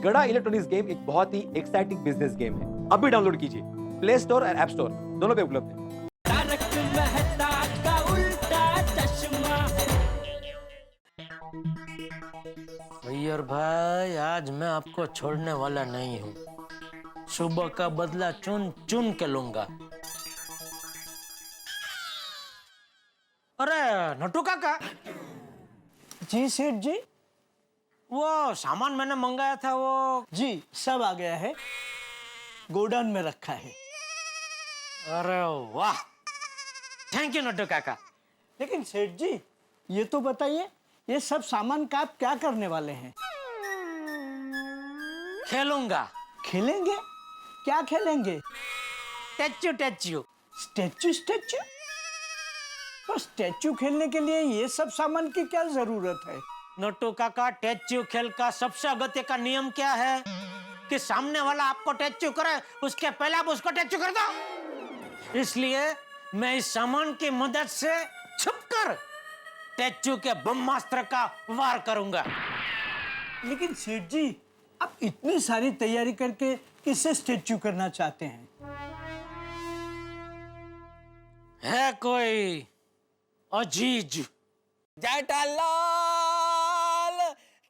गड़ा electronics game एक बहुत ही एक्साइटिंग बिजनेस गेम है। अभी डाउनलोड कीजिए, प्ले स्टोर और ऐप स्टोर दोनों पे उपलब्ध है। तारक मेहता का उल्टा चश्मा। अय्यर भाई, आज मैं आपको छोड़ने वाला नहीं हूँ। सुबह का बदला चुन चुन के लूंगा। अरे नटू काका। जी सेठ जी। वो सामान मैंने मंगाया था वो। जी सब आ गया है, गोडाउन में रखा है। अरे वाह, थैंक यू नटू काका। लेकिन सेठ जी ये तो बताइए, ये सब सामान का आप क्या करने वाले हैं? खेलूंगा। खेलेंगे? क्या खेलेंगे? टैचू टैचू। Statue statue? तो स्टैचू खेलने के लिए ये सब सामान की क्या जरूरत है? नटू काका, टैचू खेल का सबसे अगत्य का नियम क्या है कि सामने वाला आपको टैचू करे उसके पहले आप उसको टैचू कर दो। इसलिए मैं इस सामान की मदद से छुपकर टैचू के ब्रह्मास्त्र का वार करूंगा। लेकिन सेठ जी, आप इतनी सारी तैयारी करके किससे स्टैचू करना चाहते हैं? है कोई अजीज जेठालाल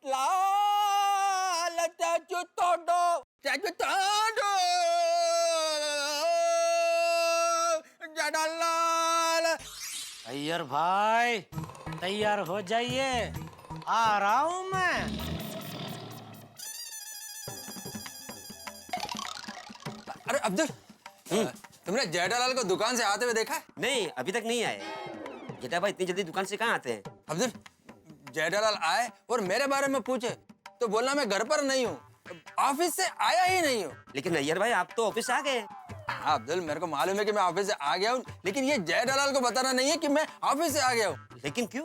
लाल टैचू तोड़ो, टैचू तोड़ो जेठालाल। अय्यर भाई, तैयार हो जाइए, आ रहा हूं मैं। अरे अब्दुल, तुमने जेठालाल को दुकान से आते हुए देखा है? नहीं, अभी तक नहीं आए। जेठा भाई इतनी जल्दी दुकान से कहाँ आते हैं? अब्दुल, जेठालाल आए और मेरे बारे में पूछे तो बोलना मैं घर पर नहीं हूँ, ऑफिस से आया ही नहीं हूँ। लेकिन अय्यर भाई, आप तो ऑफिस आ गए। हाँ अब्दुल, मेरे को मालूम है कि मैं ऑफिस से आ गया हूँ, लेकिन ये जेठालाल को बताना नहीं है कि मैं ऑफिस से आ गया हूँ। लेकिन क्यों?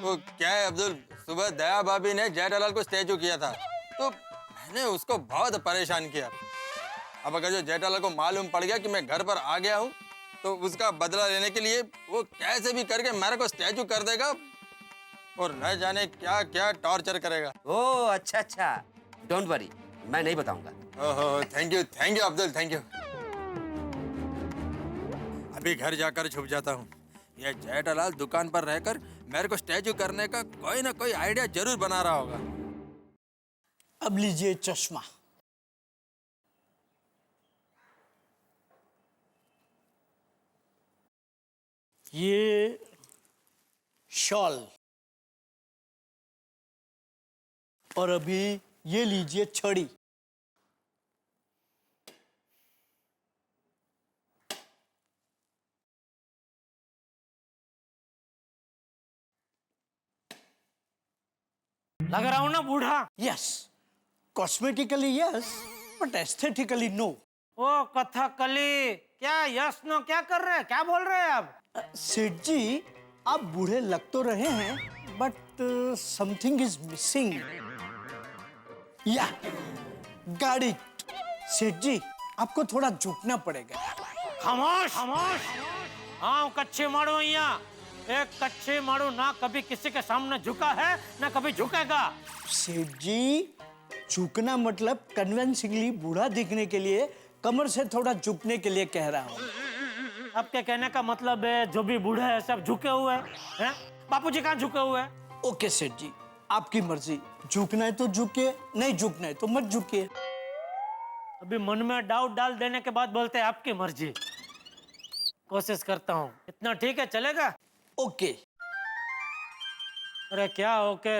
वो क्या है अब्दुल, सुबह दया भाभी ने जेठालाल को स्टैचू किया था, तो मैंने उसको बहुत परेशान किया। अब अगर जो जेठालाल को मालूम पड़ गया कि मैं घर पर आ गया हूँ, तो उसका बदला लेने के लिए वो कैसे भी करके मेरे को स्टैचू कर देगा और न जाने क्या क्या टॉर्चर करेगा। ओह अच्छा अच्छा, डोंट वरी, मैं नहीं बताऊंगा। ओहो, thank you Abdul, thank you. अभी घर जाकर छुप जाता हूँ। ये जेठालाल दुकान पर रहकर मेरे को स्टैचू करने का कोई ना कोई आइडिया जरूर बना रहा होगा। अब लीजिए चश्मा। ये शॉल, और अभी ये लीजिए छड़ी। लग रहा हूं ना बूढ़ा? Yes, cosmetically yes, but aesthetically no. ओ कथकली, क्या यस नो क्या कर रहे हैं, क्या बोल रहे हैं आप? सेठ जी, आप बूढ़े लग तो रहे हैं, बट समथिंग इज मिसिंग। या गाड़ी। सेठ जी, आपको थोड़ा झुकना पड़ेगा। खामोश खामोश। हाँ, कच्चे मारू यहाँ। एक कच्चे मारू ना कभी किसी के सामने झुका है ना कभी झुकेगा। सेठ जी, झुकना मतलब कन्विंसिंगली बूढ़ा दिखने के लिए कमर से थोड़ा झुकने के लिए कह रहा हूँ। आपके कहने का मतलब है जो भी बूढ़े हैं सब झुके हुए हैं? बापूजी कहाँ झुके हुए हैं? ओके सेठ जी, आपकी मर्जी। झुकना है तो झुकिए, नहीं झुकना है तो मत झुकिए। अभी मन में डाउट डाल देने के बाद बोलते हैं आपकी मर्जी। कोशिश करता हूँ, इतना ठीक है, चलेगा? ओके। अरे क्या ओके,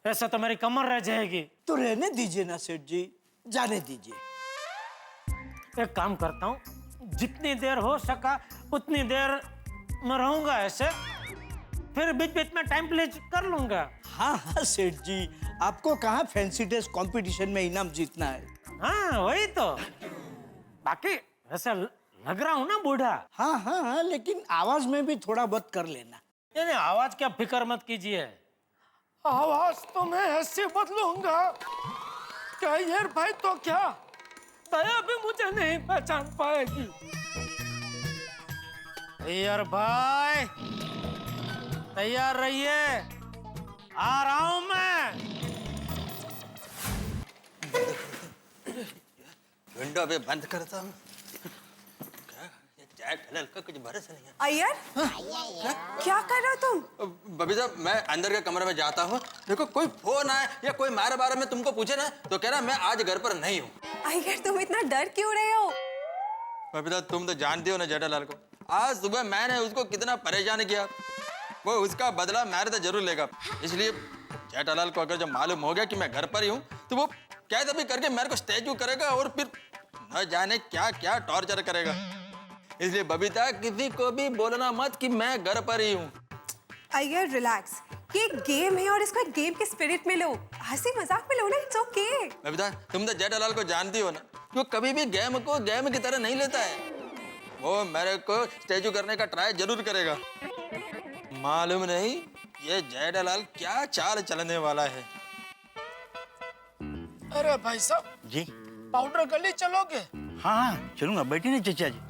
ऐसा तो मेरी कमर रह जाएगी। तो रहने दीजिए ना सेठ जी, जाने दीजिए। एक काम करता हूँ, जितनी देर हो सका उतनी देर मैं रहूंगा ऐसे, फिर बीच बीच में टाइम प्लीज कर लूंगा। हाँ हाँ सेठ जी, आपको कहाँ फैंसी ड्रेस कंपटीशन में इनाम जीतना है? हाँ वही तो। बाकी ऐसा लग रहा हूँ ना बूढ़ा? हाँ हाँ हाँ, लेकिन आवाज में भी थोड़ा बहुत कर लेना। नहीं, आवाज क्या फिक्र मत कीजिए, आवाज तो मैं ऐसे बदलूंगा क्या यार भाई, तो क्या दया भी मुझे नहीं पहचान पाएगी। यार भाई तैयार रहिए, आ रहा हूं मैं। विंडो भी बंद करता हूँ। क्या ये जेठालाल का कुछ भरोसा नहीं है। अय्यर क्या कर रहे हो तुम? बबीता, मैं अंदर के कमरे में जाता हूँ। देखो कोई फोन आए या कोई मेरे बारे में तुमको पूछे ना तो कह रहा मैं आज घर पर नहीं हूँ। अय्यर तुम इतना डर क्यों रहे हो? बबीता, तुम तो जानती हो ना जेठालाल को। आज सुबह मैंने उसको कितना परेशान किया, वो उसका बदला मेरे तो जरूर लेगा। इसलिए जेठालाल को अगर जब मालूम हो गया कि मैं घर पर ही हूँ तो वो कैसे भी करके मेरे को स्टैचू करेगा और फिर न जाने क्या क्या टॉर्चर करेगा। इसलिए बबीता, किसी को भी बोलना मत कि मैं घर पर ही हूँ। अय्यर रिलैक्स, ये एक गेम है और इसको एक गेम के स्पिरिट में लो, हंसी मजाक में लो ना, इट्स ओके। बबीता, तुम तो जेठालाल को जानती हो ना, वो कभी भी गेम को गेम की तरह नहीं लेता है। वो मेरे को स्टैचू करने का ट्राई जरूर करेगा। मालूम नहीं ये जेठालाल क्या चाल चलने वाला है। अरे भाई साहब जी पाउडर गली चलोगे? हाँ चलूंगा, बैठिए ना चचा जी।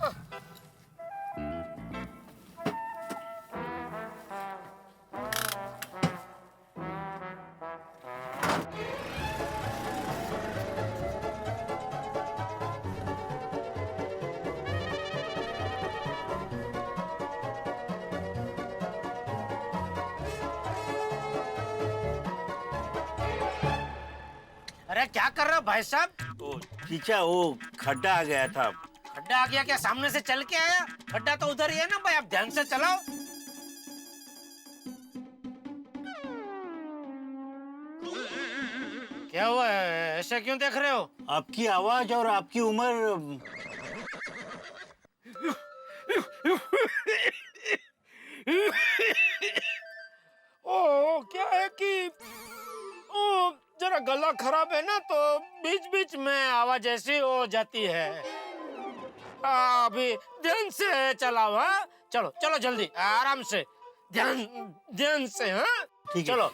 अरे क्या कर रहे हो भाई साहब? ओ चीचा, वो खड्डा आ गया था। खड्डा आ गया क्या? सामने से चल के आया? खड्डा तो उधर ही है ना भाई, आप ध्यान से चलाओ। क्या हुआ है? ऐसे क्यों देख रहे हो? आपकी आवाज और आपकी उम्र। ओ क्या है कि ओ जरा गला खराब है ना, तो बीच बीच में आवाज ऐसी हो जाती है। अभी ध्यान से चलाओ। हाँ चलो चलो जल्दी, आराम से, ध्यान ध्यान से। हाँ ठीक है। चलो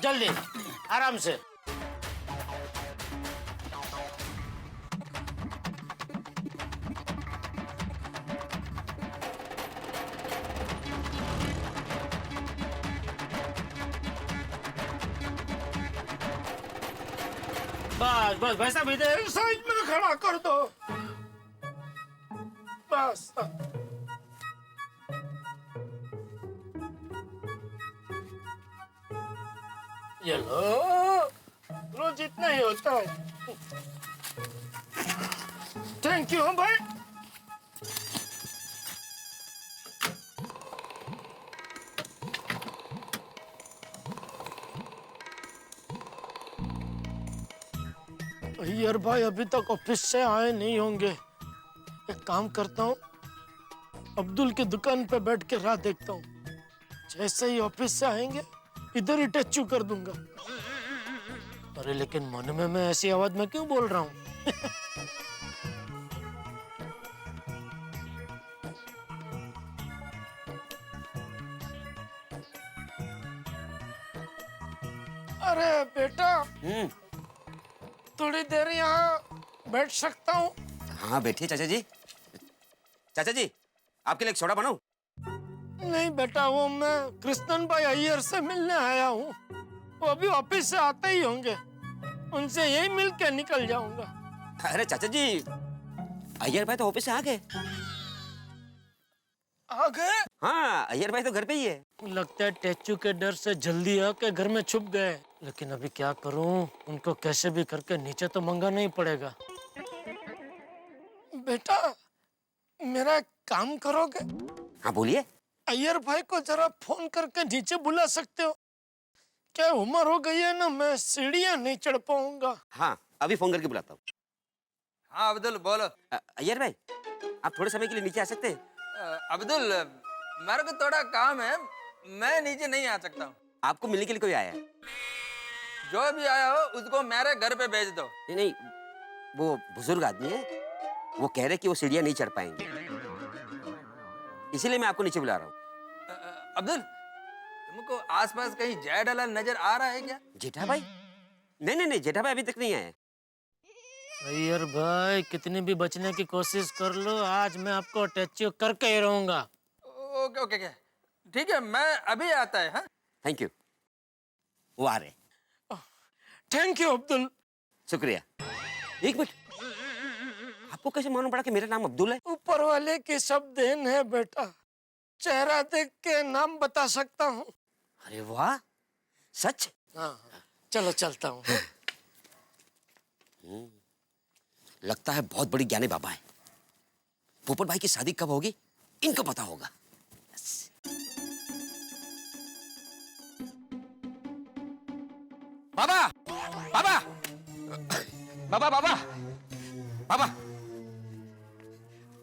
जल्दी आराम से। बस बस भाई साहब इधर साइड में खड़ा कर दो, बस। ये लो, रोज इतना ही होता है। थैंक यू भाई। अय्यर भाई अभी तक ऑफिस से आए नहीं होंगे। एक काम करता हूँ, अब्दुल की दुकान पे बैठ के राह देखता हूँ। जैसे ही ऑफिस से आएंगे इधर ही टैचू कर दूंगा। अरे लेकिन मन में मैं ऐसी आवाज में क्यों बोल रहा हूँ? अरे बेटा, थोड़ी देर यहाँ बैठ सकता हूँ? हाँ बैठिए चाचा जी। चाचा जी, आपके लिए एक सोडा बनाऊं? नहीं बेटा, वो मैं कृष्णन भाई अय्यर से मिलने आया हूँ। वो अभी ऑफिस से आते ही होंगे, उनसे यही मिल के निकल जाऊंगा। अरे चाचा जी, अय्यर भाई तो ऑफिस से आ गए। आ गए? हाँ, अय्यर भाई तो घर पे ही है। लगता है टैचू के डर से जल्दी आके घर में छुप गए। लेकिन अभी क्या करूं, उनको कैसे भी करके नीचे तो मंगाना ही पड़ेगा। बेटा, मेरा एक काम करोगे? हाँ बोलिए। अय्यर भाई को जरा फोन करके नीचे बुला सकते हो? क्या उम्र हो गई है ना, मैं सीढ़ियां नहीं चढ़ पाऊंगा। हाँ अभी फोन करके बुलाता हूँ। हाँ अब्दुल बोलो। अय्यर भाई, आप थोड़े समय के लिए नीचे आ सकते हैं? अब्दुल, मेरे को थोड़ा काम है, मैं नीचे नहीं आ सकता हूँ। आपको मिलने के लिए कोई आया है? जो भी आया हो उसको मेरे घर पे भेज दो। नहीं नहीं, वो बुजुर्ग आदमी है, वो कह रहे कि वो सीढ़ियां नहीं चढ़ पाएंगे, इसीलिए मैं आपको नीचे बुला रहा हूँ। अब्दुल, तुमको आसपास कहीं जेठालाल नजर आ रहा है क्या? जेठा भाई? नहीं नहीं नहीं, जेठा भाई अभी तक नहीं आए। अय्यर भाई, कितनी भी बचने की कोशिश कर लो, आज मैं आपको टैचू करके ही रहूंगा। ओके ओके ओके, ठीक है, मैं अभी आता है। हाँ थैंक यू। वो आ रहे। Thank you Abdul. शुक्रिया। एक मिनट, आपको कैसे मालूम पड़ा कि मेरा नाम अब्दुल है? ऊपर वाले की सब देन है बेटा, चेहरा देख के नाम बता सकता हूँ। अरे वाह, सच? हाँ, चलो चलता हूँ। लगता है बहुत बड़ी ज्ञानी बाबा है। पोपट भाई की शादी कब होगी इनको पता होगा। बाबा बाबा बाबा बाबा बाबा,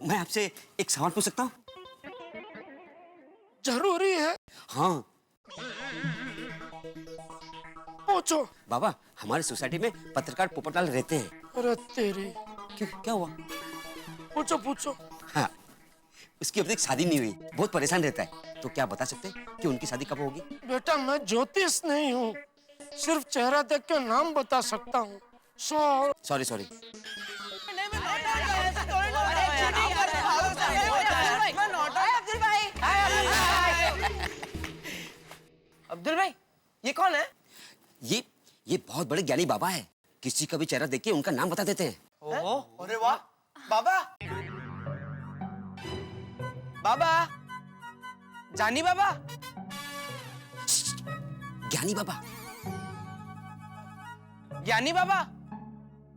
मैं आपसे एक सवाल पूछ सकता हूँ? जरूरी है, हाँ। पूछो। बाबा, हमारी सोसाइटी में पत्रकार पोपटलाल रहते हैं। अरे तेरी, क्यों, क्या हुआ? पूछो पूछो। हाँ, उसकी अभी तक शादी नहीं हुई, बहुत परेशान रहता है। तो क्या बता सकते हैं कि उनकी शादी कब होगी? बेटा मैं ज्योतिष नहीं हूँ, सिर्फ चेहरा देख के नाम बता सकता हूँ। Sorry sorry. अब्दुल भाई, ये कौन है? ये बहुत बड़े ज्ञानी बाबा है। किसी का भी चेहरा देख के उनका नाम बता देते हैं। अरे वाह, बाबा, बाबा, जानी बाबा, ज्ञानी बाबा। ज्ञानी बाबा,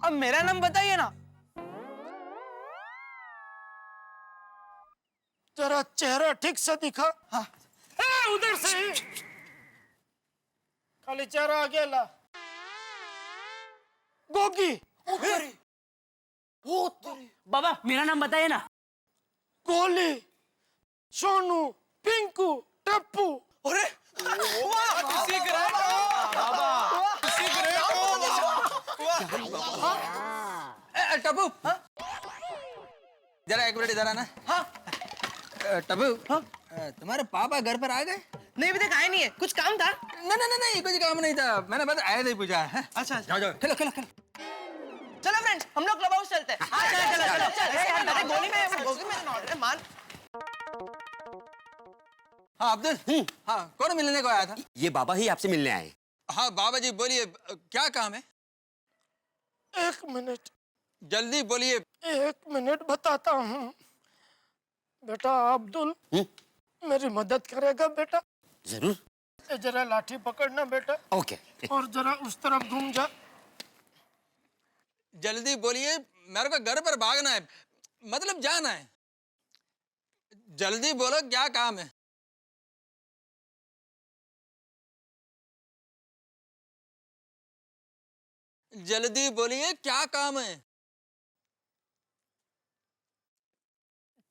अब मेरा नाम बताइए ना। जरा चेहरा ठीक से दिखा। हाँ। उधर से ही। खाली चेहरा आगे ला। गोगी। बाबा, मेरा नाम बताइए ना। गोली, सोनू, पिंकू, टप्पू। अरे टप्पू, जरा एक मिनट इधर आना। हाँ। टप्पू, तुम्हारे पापा घर पर आ गए? नहीं, अभी तक आए नहीं है, कुछ काम था। नहीं, कुछ काम नहीं था, मैंने बस आए थे पूछा है। अच्छा, जाओ जाओ, खेलो खेलो खेलो। चलो फ्रेंड्स, हम लोग क्लब हाउस चलते हैं। चलो। गोली में मान। हाँ अब्दुल, हाँ कौन मिलने को आया था? ये बाबा ही आपसे मिलने आए। हाँ बाबा जी बोलिए, क्या काम है? 1 मिनट, जल्दी बोलिए। 1 मिनट बताता हूँ। बेटा अब्दुल, मेरी मदद करेगा बेटा? जरूर। जरा लाठी पकड़ना बेटा। ओके। और जरा उस तरफ घूम जा। जल्दी बोलिए, मेरे को घर पर भागना है, मतलब जाना है। जल्दी बोलो, क्या काम है? जल्दी बोलिए, क्या काम है?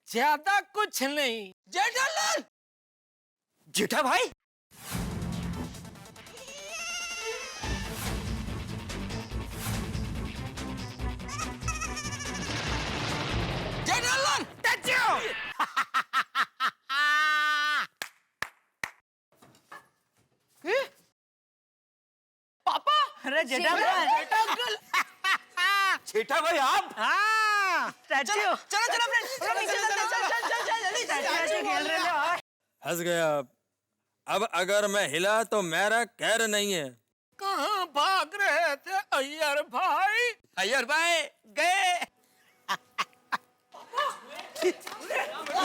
ज्यादा कुछ नहीं। जेठालाल! जेठा भाई, जेठालाल! पापा, अरे जेठा अंकल। जेठा भाई आप? हाँ, चलो चलो फ्रेंड्स, चल खेल रहे हो। हंस गया। अब अगर मैं हिला तो मेरा खैर नहीं है। कहाँ भाग रहे थे अय्यर भाई? अय्यर भाई गए।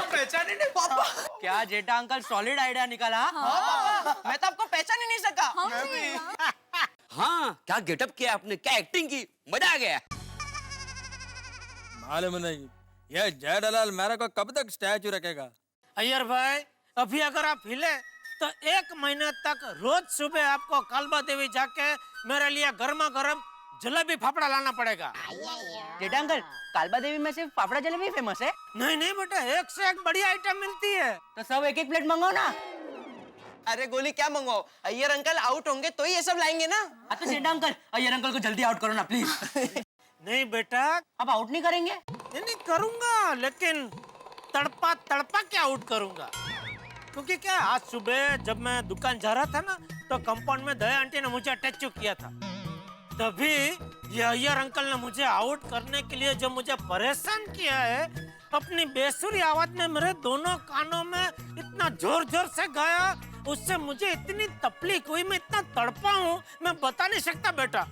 पहचाने नहीं पापा? क्या जेठा अंकल सॉलिड आइडिया निकाला? हाँ पापा, मैं तो आपको पहचान ही नहीं सका। हाँ, क्या गेटअप किया आपने, क्या एक्टिंग की, मजा आ गया। मालूम नहीं, यह जेठालाल मेरे को कब तक स्टैचू रखेगा? अय्यर भाई, अभी अगर आप हिले तो 1 महीने तक रोज सुबह आपको कालबा देवी जाके मेरे लिए गर्मा गर्म जलेबी फाफड़ा लाना पड़ेगा। जेठा अंकल, कालबा देवी में सिर्फ फाफड़ा जलेबी फेमस है? नहीं बेटा, एक से एक बढ़िया आइटम मिलती है। तो सब एक एक प्लेट मंगाओ ना। अरे गोली क्या मंगवाओ, अय्यर अंकल आउट होंगे तो ही ये सब लाएंगे ना। तो जेठा अंकल, अय्यर अंकल को जल्दी आउट करो ना प्लीज। नहीं बेटा, अब आउट नहीं करेंगे? नहीं करूंगा, लेकिन तड़पा तड़पा के आउट करूंगा। क्योंकि क्या, आज सुबह जब मैं दुकान जा रहा था ना, तो कंपाउंड में दया आंटी ने मुझे टच किया था। तभी ये अय्यर अंकल ने मुझे आउट करने के लिए जो मुझे परेशान किया है, अपनी बेसुरी आवाज में मेरे दोनों कानों में इतना जोर जोर से गाया, उससे मुझे इतनी तकलीफ हुई, मैं इतना तड़पा हूँ, मैं बता नहीं सकता बेटा।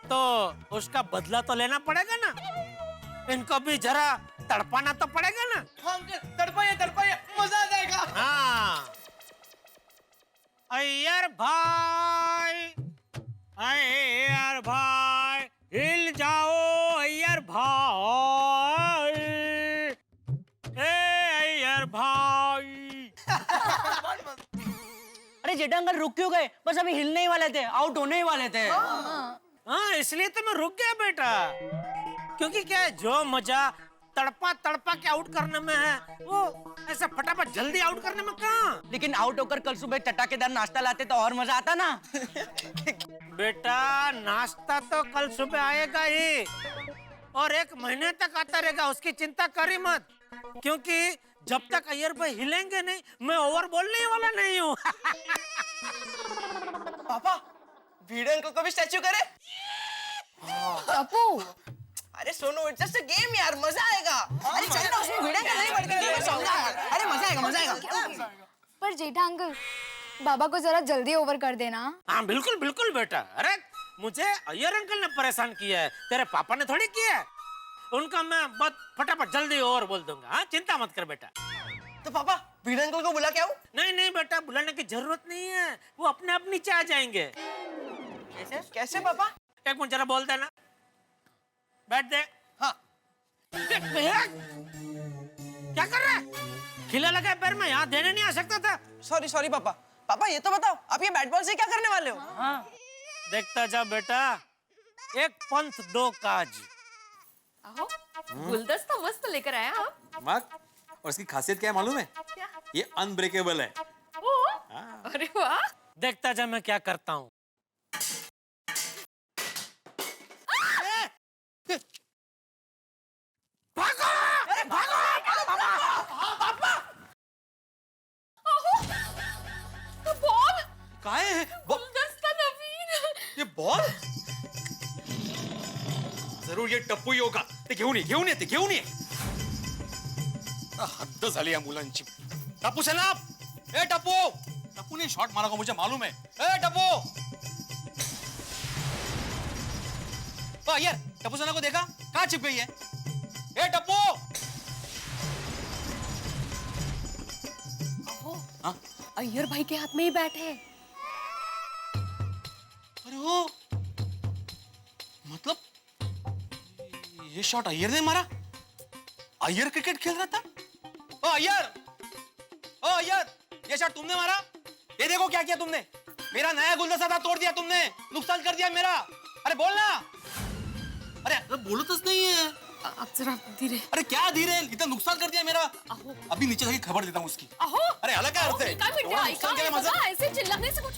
तो उसका बदला तो लेना पड़ेगा ना। इनको भी जरा तड़पाना तो पड़ेगा ना। हाँ अंकल, तड़पाइए, मजा आ जाएगा। हाँ। अय्यर भाई, हिल जाओ अय्यर भाई, अय्यर भाई। अरे जेठा अंकल रुक क्यों गए? बस अभी हिलने ही वाले थे, आउट होने ही वाले थे। हाँ इसलिए तो मैं रुक गया बेटा, क्योंकि क्या है, जो मजा तड़पा के आउट करने में है, वो ऐसा फटाफट जल्दी आउट करने में कहाँ। लेकिन आउट होकर कल सुबह चटाकेदार नाश्ता लाते तो और मजा आता ना। बेटा नाश्ता तो कल सुबह आएगा ही, और 1 महीने तक आता रहेगा, उसकी चिंता करी मत, क्योंकि जब तक अय्यर भाई हिलेंगे नहीं, मैं ओवर बोलने ही वाला नहीं हूँ। पापा, भिड़े अंकल को भी स्टैचू करे? टप्पू, अरे Sonu, it's just a game यार, मजा आएगा। अरे चल ना, उसमें भिड़े अंकल नहीं बढ़ समझा। अरे मजा आएगा। पर जेठा अंकल, बाबा को जरा जल्दी ओवर कर देना। हाँ बिल्कुल बिल्कुल बेटा। अरे मुझे अय्यर अंकल ने परेशान किया है, तेरे पापा ने थोड़ी किया है। उनका मैं बहुत फटाफट जल्दी ओवर बोल दूंगा। हाँ चिंता मत कर बेटा। तो पापा, भिड़े अंकल को बुला के आऊं? नहीं बेटा, बुलाने की जरूरत नहीं है, वो अपने आप नीचे आ जाएंगे। कैसे पापा? एक मिनट जरा बोल देना। बैठ दे। हाँ। क्या कर रहा है? खिला लगा है पैर में, यहाँ देने नहीं आ सकता था। सॉरी पापा। पापा ये तो बताओ, आप ये बैट बॉल से क्या करने वाले हो? हाँ। देखता जा बेटा, 1 पंथ 2 काज। आहो, गुलदस्ता मस्त लेकर आया आप। मग और इसकी खासियत क्या है मालूम है? क्या? ये अनब्रेकेबल है। अरे वाह। देखता जा मैं क्या करता हूँ। बॉल, काय है? गुलदस्ता नवीन। ये बॉल जरूर ये टप्पू ही होगा. ते घेऊन ये. हद्द झाली या मुलांची. टप्पू सलाम. ए टप्पू ने शॉट मारा को मुझे मालूम है. ए टप्पू. ओ यार, टप्पू सना को देखा? कहाँ छिप गई है? ए टप्पू. हाँ? अय्यर भाई के हाथ में ही बैट है। अरे वो मतलब ये शॉट अय्यर ने मारा? अय्यर क्रिकेट खेल रहा था? ओ अय्यर, ये शॉट तुमने मारा? ये देखो क्या किया तुमने. मेरा नया गुलदस्ता था, तोड़ दिया तुमने. नुकसान कर दिया मेरा. अरे बोलना. अरे बोलतच नहीं है. आप जरा धीरे। अरे क्या धीरे, इतना नुकसान कर दिया मेरा. अभी नीचे जाके खबर देता हूँ उसकी. अरे अलग क्या अर्थ है? नुकसान क्या मजा? ऐसे चिल्लाने से कुछ।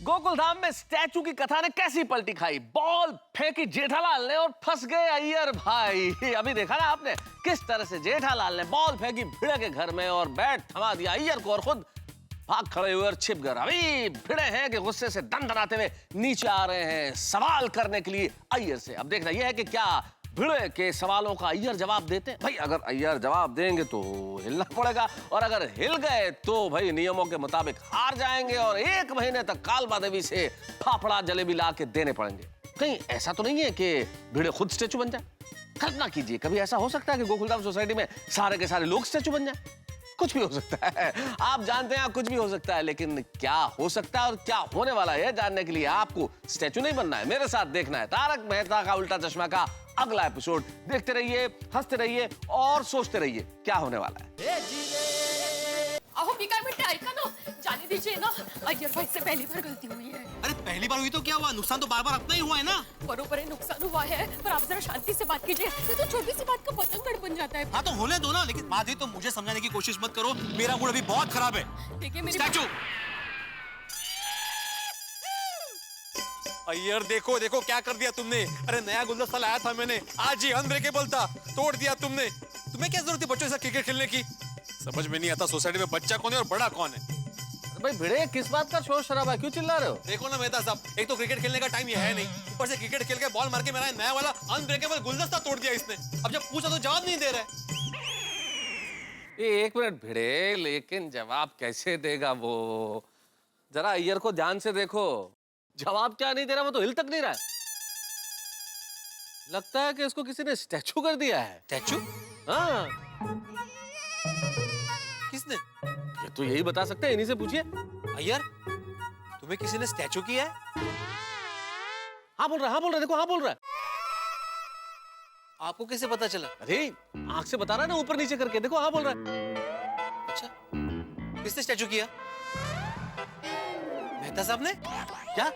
गोकुलधाम में स्टैचू की कथा ने कैसी पलटी खाई. बॉल फेंकी जेठालाल ने और फंस गए अय्यर भाई. अभी देखा ना आपने किस तरह से जेठालाल ने बॉल फेंकी भिड़े के घर में और बैट थमा दिया अय्यर को और खुद भाग खड़े हुए और छिप गए. अभी भिड़े हैं कि गुस्से से दंडनाते हुए नीचे आ रहे हैं सवाल करने के लिए अय्यर से. अब देखना यह है कि क्या भिड़े के सवालों का अय्यर जवाब देते हैं. भाई अगर अय्यर जवाब देंगे तो हिलना पड़ेगा, और अगर हिल गए तो भाई नियमों के मुताबिक हार जाएंगे और 1 महीने तक कालबा देवी से फाफड़ा जलेबी ला के देने पड़ेंगे. कहीं ऐसा तो नहीं है कि भिड़े खुद स्टैचू बन जाए? कल्पना कीजिए, कभी ऐसा हो सकता है कि गोकुलधाम सोसाइटी में सारे के सारे लोग स्टैचू बन जाए? कुछ भी हो सकता है. आप जानते हैं कुछ भी हो सकता है, लेकिन क्या हो सकता है और क्या होने वाला है जानने के लिए आपको स्टैचू नहीं बनना है, मेरे साथ देखना है तारक मेहता का उल्टा चश्मा का अगला एपिसोड. देखते रहिए, हंसते रहिए और सोचते रहिए क्या होने वाला है. अहो मी काय म्हणते, ऐका ना, जाने दीजिए ना. अय्यर भाई से पहली बार गलती हुई है. अरे पहली बार हुई तो क्या हुआ? नुकसान तो बार बार अपना ही हुआ है ना. बरोबर है, नुकसान हुआ है, पर आप जरा शांति से बात कीजिए. ये तो छोटी सी बात का पतंगड़ बन जाता है. हाँ तो होने दो ना. लेकिन माधवी तो मुझे समझाने की कोशिश मत करो, मेरा मूड अभी बहुत खराब है. देखिए मेरी स्टैचू. अय्यर देखो क्या कर दिया तुमने. अरे नया गुलदस्ता लाया था मैंने, आज ही अनब्रेकेबल था, तोड़ दिया तुमने. तुम्हें क्या जरूरत थी बच्चों से क्रिकेट खेलने की? समझ में नहीं आता सोसाइटी में बच्चा कौन है और बड़ा कौन है. भाई भिड़े किस बात का शोर शराबा है, क्यों चिल्ला रहे हो? देखो ना मेहता साहब, एक तो क्रिकेट खेलने का टाइम ये है नहीं, ऊपर से क्रिकेट खेल के बॉल मार के मेरा नया वाला अनब्रेकेबल गुलदस्ता तोड़ दिया इसने. अब जब पूछा तो जवाब नहीं दे रहा है. ये 1 मिनट भिड़े, लेकिन जवाब कैसे देगा वो? जरा अय्यर को ध्यान से देखो, जवाब क्या नहीं दे रहा, वो तो हिल तक नहीं रहा है. लगता है कि इसको किसी ने स्टैचू कर दिया है। स्टैचू? हाँ, किसने? ये तो यही बता सकते हैं, इन्हीं से पूछिए। अय्यर, तुम्हें किसी ने स्टैचू किया है? हाँ बोल रहा है, हाँ बोल रहा है, देखो हाँ बोल रहा है। आपको कैसे पता चला? अरे आंख से बता रहा है ना, ऊपर नीचे करके, देखो हाँ बोल रहा है। अच्छा, किसने स्टैचू किया? मेहता साहब ने? क्या?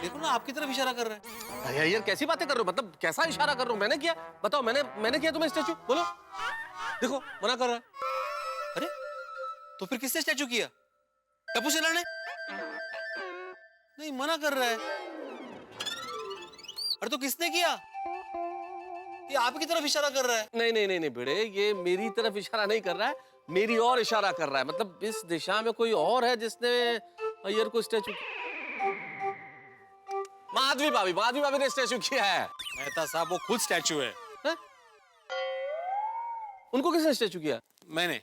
देखो ना, आपकी तरफ इशारा कर रहा है। अरे यार कैसी बातें कर रहे हो, मतलब कैसा इशारा कर रहा हूँ? मैंने किया? बताओ, मैंने किया तुम्हें स्टैचू? बोलो। देखो मना कर रहा है। अरे, तो फिर किसने स्टैचू किया? टप्पू सेना ने? नहीं, मना कर रहा है। अरे तो किसने किया? ये आपकी तरफ इशारा कर रहा है। नहीं नहीं नहीं नहीं भिड़े, ये मेरी तरफ इशारा नहीं कर रहा है, मेरी और इशारा कर रहा है। मतलब इस दिशा में कोई और है जिसने अय्यर को स्टैचू। माधवी भाभी ने स्टैचू किया है। मेहता साहब, वो खुद स्टैचू है। उनको किसने स्टैचू किया? मैंने।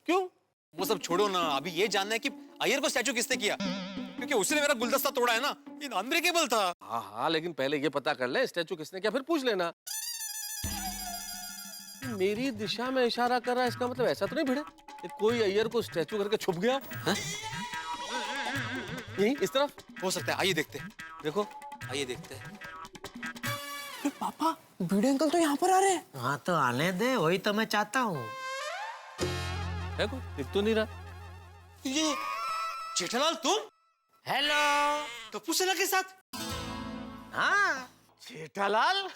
क्यों? वो सब छोड़ो ना, अभी ये जानना है कि अय्यर को स्टैचू किसने किया, क्योंकि उसने मेरा गुलदस्ता तोड़ा है ना। ये अनब्रेकेबल था। हाँ हाँ, लेकिन पहले ये पता कर ले स्टैचू किसने किया, फिर पूछ लेना। मेरी दिशा में इशारा कर रहा है, इसका मतलब ऐसा तो नहीं भिड़े कि कोई अय्यर को स्टैचू करके छुप गया? यहीं इस तरफ हो सकता है। आइए देखते हैं। देखो, आइए देखते हैं। पापा, भिड़े अंकल तो यहाँ पर आ रहे हैं। हाँ तो आने दे, वही तो मैं चाहता हूँ। है कोई? दिख तो नहीं रहा। ये जेठालाल तुम? हेलो। टप्पू सेना के साथ? हाँ, जेठालाल?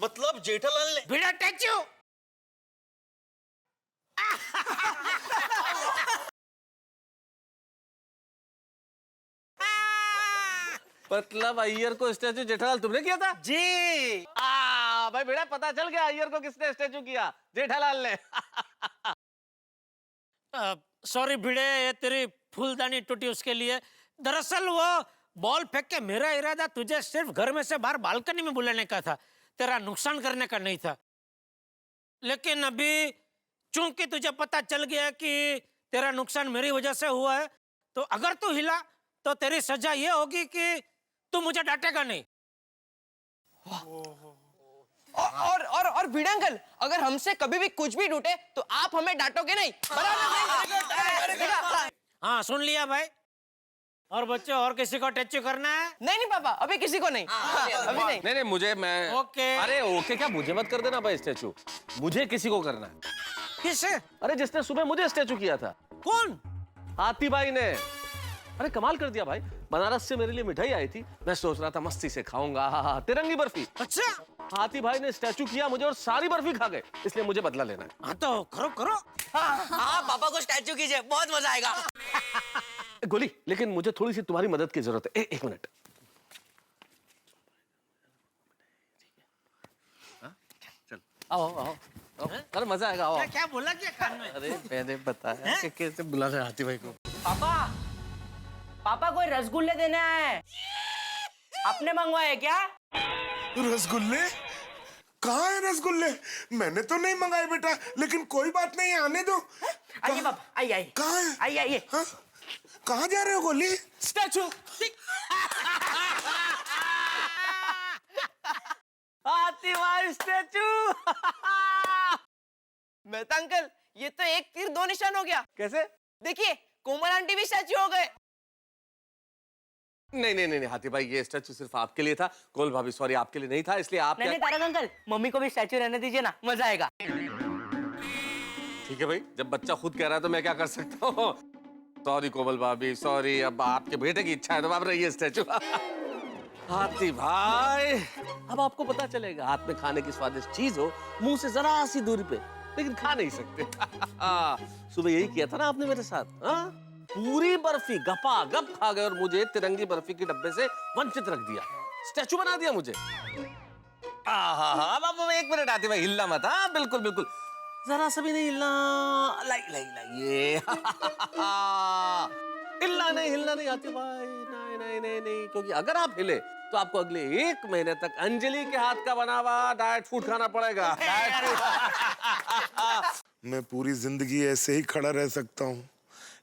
मतलब जेठालाल ने? भिड़ा स्टैचू। मतलब अय्यर को स्टैचू जेठालाल तुमने किया था? जी। भाई बेटा, पता चल गया अय्यर को किसने स्टैचू किया। जेठालाल ने। सॉरी भिड़े, ये तेरी फूलदानी टूटी उसके लिए। दरअसल वो बॉल फेंक के मेरा इरादा तुझे सिर्फ घर में से बाहर बालकनी में बुलाने का था, तेरा नुकसान करने का नहीं था। लेकिन अभी चूंकि तुझे पता चल गया कि तेरा नुकसान मेरी वजह से हुआ है, तो अगर तू हिला तो तेरी सजा ये होगी कि तू मुझे डांटेगा नहीं। और भिड़े अंकल, अगर हमसे कभी भी कुछ भी टूटे तो आप हमें डांटोगे नहीं, बराबर? हाँ, सुन लिया भाई। और बच्चों, और किसी को टच करना है? नहीं पापा, अभी किसी को नहीं। अभी नहीं। नहीं मुझे, मैं ओके। अरे ओके क्या, मुझे मत कर देना भाई स्टैचू। मुझे किसी को करना है। किसे? अरे जिसने सुबह मुझे स्टैचू किया था। कौन? हाथी भाई ने। अरे कमाल कर दिया भाई, बनारस से मेरे लिए मिठाई आई थी, मैं सोच रहा था मस्ती से खाऊंगा, तिरंगी बर्फी। अच्छा। हाथी भाई ने स्टैचू किया मुझे और सारी बर्फी खा गए, इसलिए मुझे बदला लेना है। हाँ तो करो करो। हाँ, पापा को स्टैचू कीजिए, बहुत मजा आएगा। गोली, लेकिन मुझे थोड़ी सी तुम्हारी मदद की जरूरत है। एक मिनट। चल आओ आओ, अरे मजा आएगा, आओ। क्या बोला क्या कान में? अरे मैंने बताया कि कैसे बुला रहे हाथी भाई को। पापा कोई रसगुल्ले देने आए हैं, आपने मंगवाए क्या? रसगुल्ले? कहाँ है रसगुल्ले? मैंने तो नहीं मंगाए बेटा, लेकिन कोई बात नहीं, आने दो। आइए पापा, आइए। कहाँ है? आइए। हाँ? कहाँ जा रहे हो गोली? स्टैचू। हाथी भाई स्टैचू। मेहता अंकल, ये तो एक तीर दो निशान हो गया। कैसे? देखिए, कोमल आंटी भी स्टैचू हो गए। नहीं हाथी भाई, ये स्टैचू सिर्फ आपके लिए था। कोल भाभी सॉरी, आपके लिए नहीं था, इसलिए आप नहीं तारक अंकल, मम्मी को भी स्टैचू रहने दीजिए ना, मजा आएगा। ठीक है भाई, जब बच्चा खुद कह रहा है तो मैं क्या कर सकता हूँ। सॉरी कोमल भाभी, सॉरी। अब आपके बेटे की इच्छा है तो आप रहिए स्टैचू। हाथी भाई, अब आपको पता चलेगा, हाथ में खाने की स्वादिष्ट चीज हो, मुंह से जरा सी दूरी पे, लेकिन खा नहीं सकते। सुबह यही किया था ना आपने मेरे साथ। हाँ, पूरी बर्फी गपा गप खा गए और मुझे तिरंगी बर्फी के डब्बे से वंचित रख दिया, स्टैचू बना दिया मुझे। अब एक मिनट हाथी भाई, हिलना मत। हाँ बिल्कुल बिल्कुल, जरा सा भी नहीं हिलना। ये हिलना नहीं हाथी भाई, नहीं, क्योंकि अगर आप हिले तो आपको अगले 1 महीने तक अंजलि के हाथ का बना हुआ डाइट फूड खाना पड़ेगा। मैं पूरी जिंदगी ऐसे ही खड़ा रह सकता हूँ,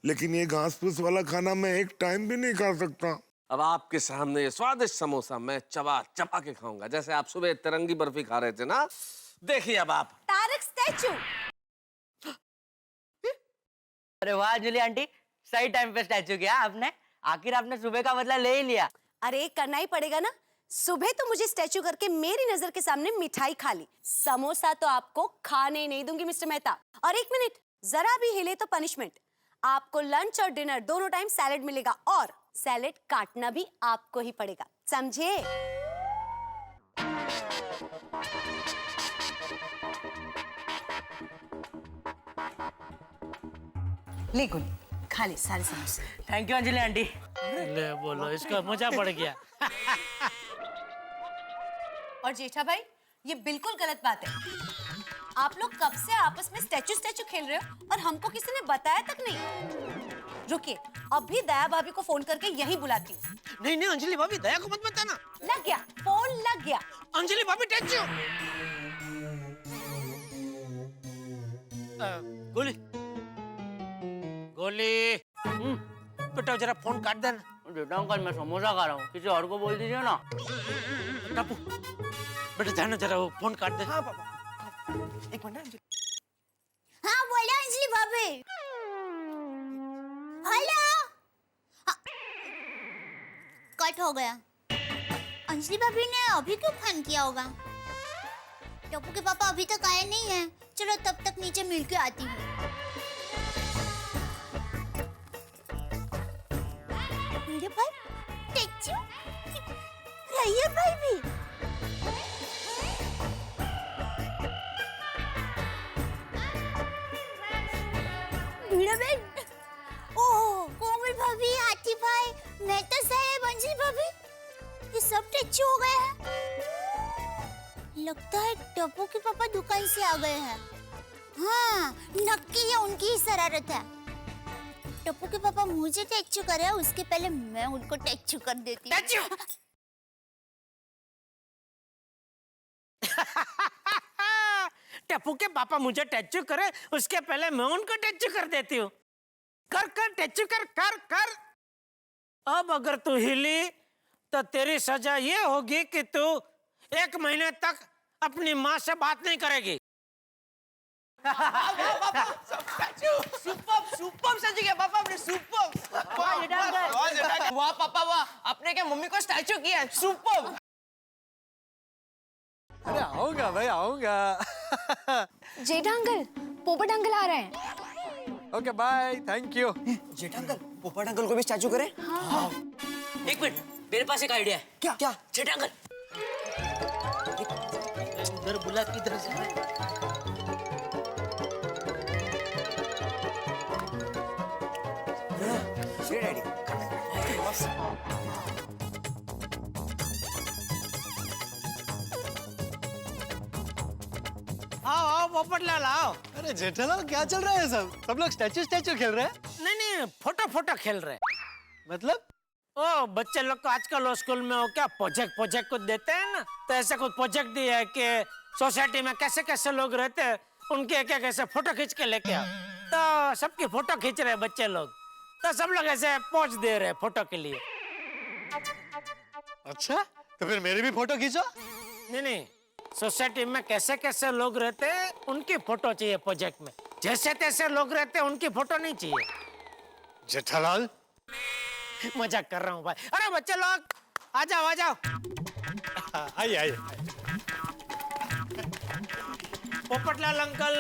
लेकिन ये घास फूस वाला खाना मैं एक टाइम भी नहीं खा सकता। अब आपके सामने ये स्वादिष्ट समोसा मैं चबा चबा के खाऊंगा, जैसे आप सुबह तिरंगी बर्फी खा रहे थे ना। देखिए अब आप। तारक स्टैचू। अरे वाह अंजलि आंटी, सही टाइम पे स्टैचू किया आपने। आखिर आपने सुबह का बदला ले ही लिया। अरे करना ही पड़ेगा ना। सुबह तो मुझे स्टैचू करके मेरी नजर के सामने मिठाई खा ली, समोसा तो आपको खाने ही नहीं दूंगी मिस्टर मेहता। और एक मिनट, जरा भी हिले तो पनिशमेंट। आपको लंच और डिनर दोनों टाइम सैलेड मिलेगा, और सैलेड काटना भी आपको ही पड़ेगा, समझे? ले गोली, खा ले सारे समोसे। Thank you Anjali aunty. ले बोलो, इसका मजा पड़ गया। और जेठा भाई, ये बिल्कुल गलत बात है। आप लोग कब से आपस में स्टैचू स्टैचू खेल रहे हो और हमको किसी ने बताया तक नहीं। रुकिए, अभी दया भाभी को फोन करके यही बुलाती हूँ। नहीं नहीं अंजलि भाभी, दया को मत बताना। लग गया, फोन लग गया। अंजलि भाभी स्टैचू। गोली गोली, बेटा जरा फोन काट देना। बेटा अंकल, मैं समोसा खा रहा हूँ, किसी और को बोल दीजिए ना। टापू, बेटा जाना जरा वो फोन काट दे। हाँ पापा, एक मिनट अंजलि। हाँ बोलो अंजलि भाभी। हेलो। कट हो गया। अंजलि भाभी ने अभी क्यों फोन किया होगा? टप्पू के पापा अभी तक आए नहीं हैं। चलो तब तक नीचे मिल के आती हूँ। मेरे भाई टेक्चू, रहिए भाई भी। ओह, कोमल भाभी, आती भाई, मैं तो साहेब, अंजलि भाभी, ये सब टेक्चू हो गए हैं। लगता है टप्पू के पापा दुकान से आ गए हैं। हाँ, नक्की ये उनकी ही शरारत है। टप्पू के पापा मुझे टेक्चू करे, उसके पहले मैं उनको टेक्चू कर देती हूँ। टप्पू के पापा मुझे टैचू करे, उसके पहले मैं उनको टैचू कर देती हूँ। कर कर टैचू कर कर कर। अब अगर तू हिली तो तेरी सजा ये होगी कि तू 1 महीने तक अपनी माँ से बात नहीं करेगी। सुपर सुपर सजी गया पापा, आपने सुपर। वाह पापा वाह, आपने क्या मम्मी को स्टैचू किया है? सुपर। अरे आऊंगा भाई, आऊंगा। जेठा अंकल, पोपट अंकल आ रहे हैं। Okay bye, thank you. Jetha uncle, Popat uncle को भी स्टैचू करें? हाँ। एक मिनट, मेरे पास एक आइडिया है। क्या क्या? जेठा अंकल, उधर बुला, किधर से? आओ आओ पोपटलाल आओ। अरे जेठालाल, क्या चल रहा है? सब लोग स्टैचू स्टैचू खेल रहे हैं। नहीं नहीं, फोटो फोटो खेल रहे। मतलब? ओ बच्चे लोग को आजकल वो स्कूल में वो क्या प्रोजेक्ट प्रोजेक्ट कुछ देते हैं ना, तो ऐसा कुछ प्रोजेक्ट दिया है कि सोसाइटी में कैसे कैसे लोग रहते हैं, उनके क्या कैसे फोटो खींच के लेके आओ। तो सबकी फोटो खींच रहे बच्चे लोग, तो सब लोग ऐसे पोज दे रहे फोटो के लिए। अच्छा, तो फिर मेरी भी फोटो खींचो। नहीं नहीं, सोसाइटी में कैसे कैसे लोग रहते हैं उनकी फोटो चाहिए प्रोजेक्ट में। जैसे तैसे लोग रहते हैं उनकी फोटो नहीं चाहिए। जेठालाल, मजाक कर रहा हूँ भाई। अरे बच्चे लोग आ जाओ आ जाओ। आइए आइए। पोपटलाल अंकल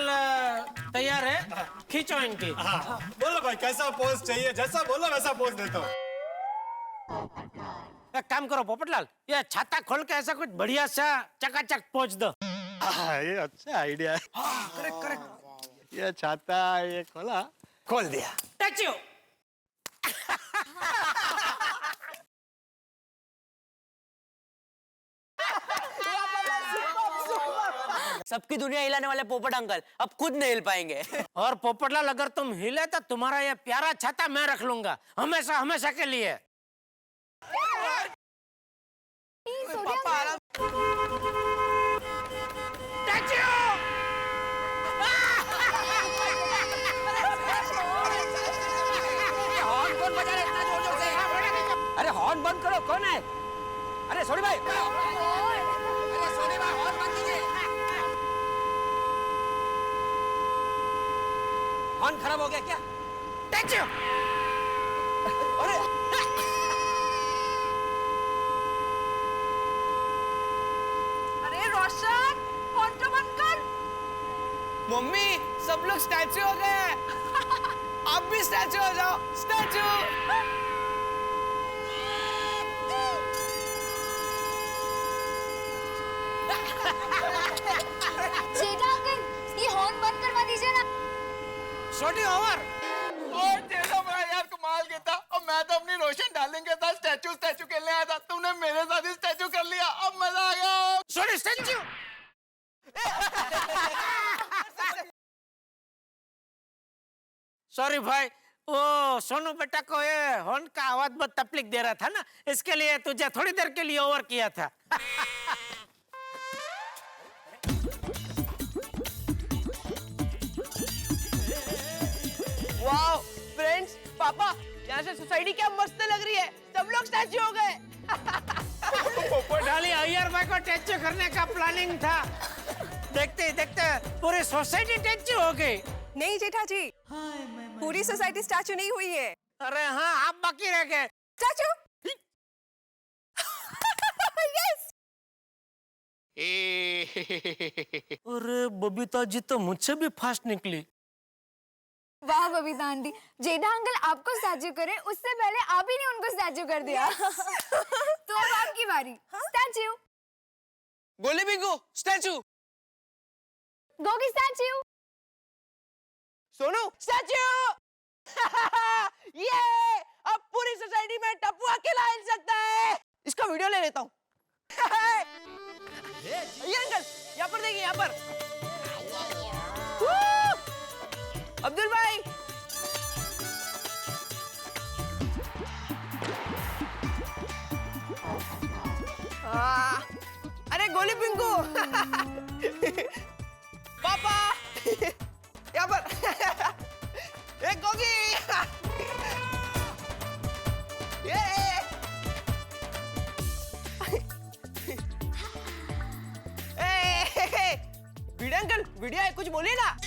तैयार है, खींचो इनकी। बोलो भाई, कैसा पोज चाहिए? जैसा बोलो वैसा पोज देता हूँ। एक काम करो पोपटलाल, ये छाता खोल के ऐसा कुछ बढ़िया सा चकाचक पोज दो। ये अच्छा आइडिया है। Correct correct. ये छाता ये खोला, खोल दिया। टैचू। सबकी दुनिया हिलाने वाले पोपट अंकल अब खुद नहीं हिल पाएंगे। और पोपटलाल, अगर तुम हिले तो तुम्हारा ये प्यारा छाता मैं रख लूंगा हमेशा हमेशा के लिए। अरे हॉर्न बंद करो। कान खराब हो गया क्या? स्टैचू अरे अरे रोशन फोन तो बंद कर। मम्मी सब लोग स्टैचू हो गए हैं। आप भी स्टैचू हो जाओ, स्टैचू। जेठा अंकल ये हॉर्न बंद करवा दीजिए ना। छोटी ओवर और जेठा भाई यार कमाल के था। अब मैं तो अपनी रोशन डार्लिंग के साथ स्टैचू खेलने आया था, तुमने मेरे साथ ही स्टैचू कर लिया। अब मजा आ गया। छोटी स्टैचू सॉरी भाई, वो सोनू बेटा को ये हॉर्न का आवाज बहुत तकलीफ दे रहा था ना, इसके लिए तुझे थोड़ी देर के लिए ओवर किया था। वाओ फ्रेंड्स, पापा यहाँ से सोसाइटी क्या मस्त लग रही है। सब लोग स्टैचू हो गए। डाली अय्यर भाई को टैचू करने का प्लानिंग था, देखते ही देखते पूरी सोसाइटी टैचू हो गई। नहीं जेठा जी, पूरी सोसाइटी स्टैचू नहीं हुई है। अरे हाँ, आप बाकी रह गए। स्टैचू अरे बबीता जी तो मुझसे भी फास्ट निकली। वाह बबीता आंटी, जेठा अंकल आपको स्टैचू करे उससे पहले आप ही ने उनको स्टैचू कर दिया। तो अब आपकी बारी। स्टैचू गोली Bingo statue, Gogi statue, Sonu statue. ये अब पूरी सोसाइटी में टप्पू अकेला हिल सकता है। इसका वीडियो ले लेता हूँ। ये अंकल यहाँ पर देखिए, यहाँ पर। अब्दुल भाई अरे गोली पिंकू। पापा यहाँ पर एक गोगी। ये वीडियो अंकल, वीडियो है, कुछ बोलिए ना।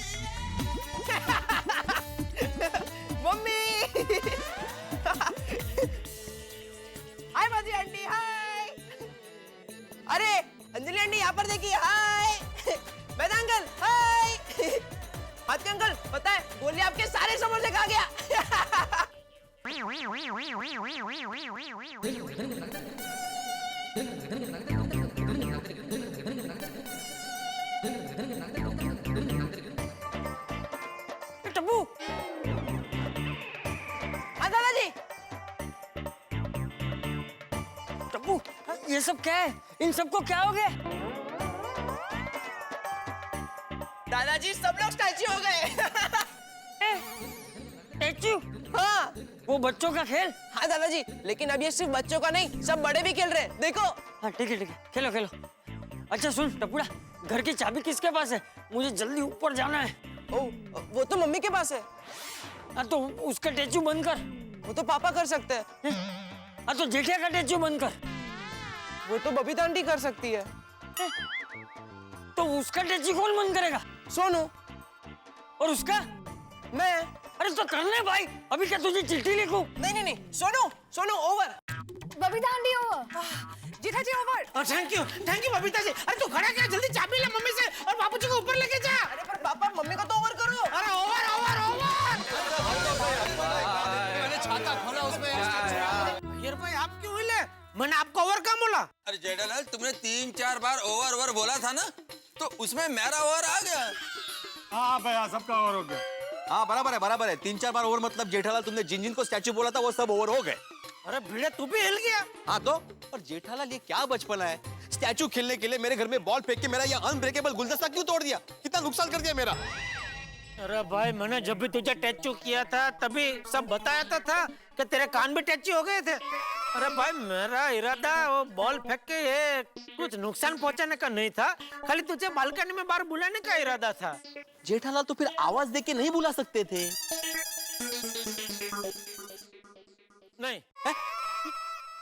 मम्मी हाय बाजी आंटी, हाय। अरे अंजलि आंटी यहाँ पर देखिए, हाय। वेदा अंकल हाय। हाथी अंकल पता है गोली आपके सारे समोसे खा गया। टप्पू, हाँ दादाजी। टप्पू, ये सब क्या है? इन सबको क्या हो गया? दादाजी सब लोग स्टैचू हो गए। स्टैचू? हाँ वो बच्चों का खेल? हाँ दादाजी, लेकिन अब ये सिर्फ बच्चों का नहीं, सब बड़े भी खेल रहे हैं, देखो। हाँ ठीक है, खेलो खेलो। अच्छा सुन टपुड़ा, घर की चाबी किसके पास है? मुझे जल्दी ऊपर जाना है। ओ, वो तो मम्मी के पास है। हाँ तो उसका टैचू बंद कर। वो तो पापा कर सकते हैं। हाँ तो जेठिया का टैचू बंद कर। वो तो बबीता आंटी कर सकती है। तो उसका टैचू कौन बंद करेगा? सोनू। और उसका? मैं। अरे तो करने भाई, अभी क्या तुझे चिट्ठी लिखूं? नहीं, Sonu over. Babita aunty over. Jetha ji over. Thank you Babita ji. अरे तू खड़ा क्या, जल्दी चाबी ले मम्मी से और बाबूजी को ऊपर लेके जा। अरे पर पापा मम्मी को तो ओवर करो। अरे ओवर। मैंने छाता खोला उसमें। यार भाई आप क्यों हिले? मैंने आपको ओवर कहाँ बोला? अरे जेठालाल, तुमने 3-4 बार ओवर बोला था ना, तो उसमें मेरा ओवर आ गया। हाँ भैया, सबका ओवर हो गया। हाँ बराबर है। 3-4 बार ओवर मतलब जेठालाल तुमने जिन को स्टैचू बोला था वो सब ओवर हो गए। अरे भिड़े तू भी हिल गया। हाँ तो, और जेठालाल ये क्या बचपना है? स्टैचू खेलने के लिए मेरे घर में बॉल फेंक के मेरा ये अनब्रेकेबल गुलदस्ता क्यों तोड़ दिया? कितना नुकसान कर दिया मेरा। अरे भाई मैंने जब भी तुझे टैचू किया था तभी सब बताया तो था कि तेरे कान भी टैचू हो गए थे। अरे भाई मेरा इरादा वो बॉल फेंक के ये कुछ नुकसान पहुंचाने का नहीं था, खाली तुझे बालकनी में बाहर बुलाने का इरादा था। जेठालाल तो फिर आवाज दे के नहीं बुला सकते थे? नहीं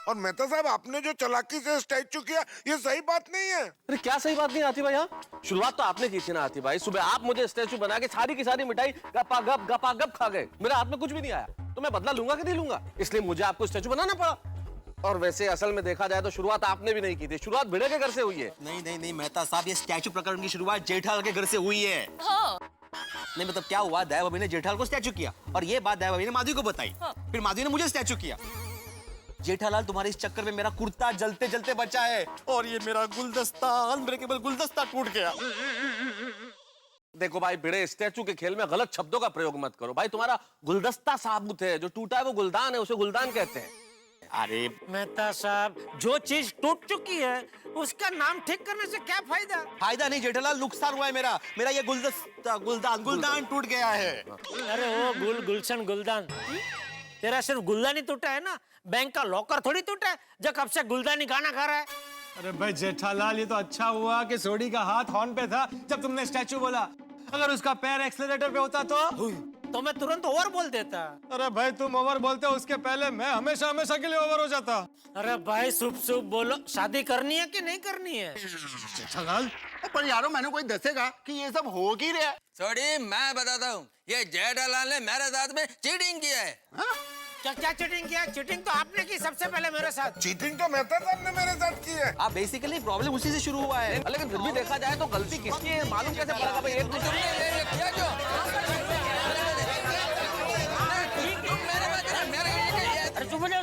और मेहता साहब आपने जो चालाकी से स्टैचू किया ये सही बात नहीं है। अरे क्या सही बात नहीं आती भाई? हाँ, शुरुआत तो आपने की थी ना आती भाई। सुबह आप मुझे स्टैचू बना के सारी की सारी मिठाई गपा गप खा गए, मेरे हाथ में कुछ भी नहीं आया। तो मैं बदला लूंगा कि नहीं लूंगा, इसलिए मुझे आपको स्टैचू बनाना पड़ा। और वैसे असल में देखा जाए तो शुरुआत आपने भी नहीं की थी, शुरुआत भिड़े के घर से हुई है। नहीं मेहता साहब, ये स्टैचू प्रकरण की शुरुआत जेठालाल के घर से हुई है। हाँ। नहीं मतलब क्या हुआ, दया भाभी ने जेठालाल को स्टैचू किया और ये बात दया भाभी ने माधवी को बताई। फिर माधवी ने मुझे स्टैचू किया। जेठालाल तुम्हारे इस चक्कर में मेरा कुर्ता जलते जलते बचा है और ये मेरा गुलदस्ता, अनब्रेकेबल गुलदस्ता टूट गया। देखो भाई भिड़े, स्टैचू के खेल में गलत शब्दों का प्रयोग मत करो भाई। तुम्हारा गुलदस्ता साबुत है, जो टूटा है वो गुलदान है, उसे गुलदान कहते हैं। अरे मेहता साहब, जो चीज टूट चुकी है उसका नाम ठीक करने से क्या फायदा? फायदा नहीं जेठालाल, नुकसान हुआ है मेरा ये गुलदस्ता गुलदान टूट गया है। अरे वो गुलशन गुलदान, तेरा सिर्फ गुलदान ही टूटा है ना, बैंक का लॉकर थोड़ी टूटा है जो कब से गुलदानी गाना गा रहा है। अरे भाई जेठालाल, ये तो अच्छा हुआ कि सोडी का हाथ हॉर्न पे था जब तुमने स्टैचू बोला। अगर उसका पैर एक्सेलरेटर पे होता तो मैं तुरंत ओवर बोल देता। अरे भाई तुम ओवर बोलते, उसके पहले मैं हमेशा के लिए ओवर हो जाता। अरे भाई शुभ बोलो, शादी करनी है कि नहीं करनी है? जेठालाल, पर यारो मैंने कोई दसेगा कि ये सब हो ही रहा है। सॉरी, मैं बताता हूँ, ये जेठालाल ने मेरे साथ में चीटिंग किया है। क्या चीटिंग किया? चीटिंग तो आपने की सबसे पहले मेरे साथ। चीटिंग तो मेहता साहब ने मेरे साथ की है। आप बेसिकली प्रॉब्लम उसी से शुरू हुआ है। लेकिन फिर भी देखा जाए तो गलती किसकी है मालूम कैसे पड़ेगा भाई? एक दूसरे अरे चुप हो जाओ,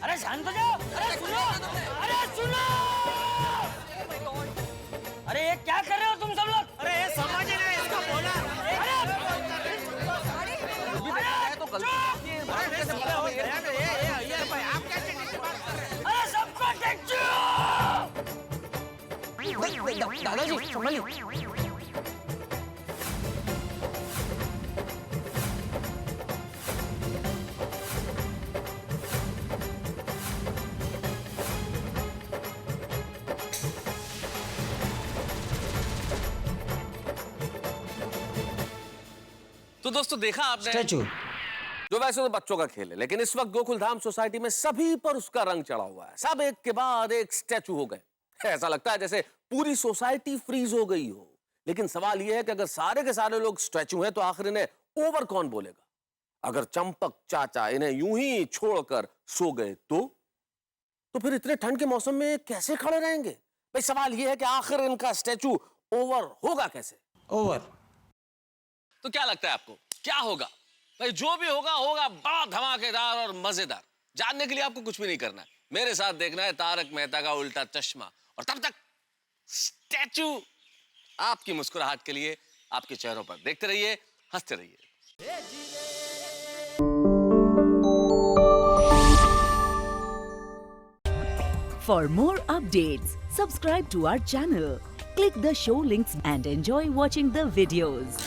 अरे शांत हो जाओ, अरे सुनो, अरे ये क्या कर रहे हो तुम सब लोग? अरे ये समझ ही नहीं इसका बोला। अरे सबको दादाजी संभालिए। तो दोस्तों देखा आपने स्टैचू, जो वैसे तो बच्चों का खेल है, लेकिन इस वक्त गोकुलधाम सोसाइटी में सभी पर उसका रंग चढ़ा हुआ है। सब एक के बाद एक स्टैचू हो गए। ऐसा लगता है जैसे पूरी सोसाइटी फ्रीज हो गई हो। लेकिन सवाल यह है कि अगर सारे के सारे लोग स्टैचू हैं तो आखिर इन्हें ओवर कौन बोलेगा? अगर चंपक चाचा इन्हें यूं ही छोड़कर सो गए तो फिर इतने ठंड के मौसम में कैसे खड़े रहेंगे? भाई सवाल यह है कि आखिर इनका स्टैचू ओवर होगा कैसे? ओवर। तो क्या लगता है आपको क्या होगा? भाई जो भी होगा बड़ा धमाकेदार और मजेदार। जानने के लिए आपको कुछ भी नहीं करना है, मेरे साथ देखना है तारक मेहता का उल्टा चश्मा, और तब तक स्टैचू आपकी मुस्कुराहट के लिए आपके चेहरों पर। देखते रहिए, हंसते रहिए। For more updates, subscribe to our channel, click the show links and enjoy watching the videos.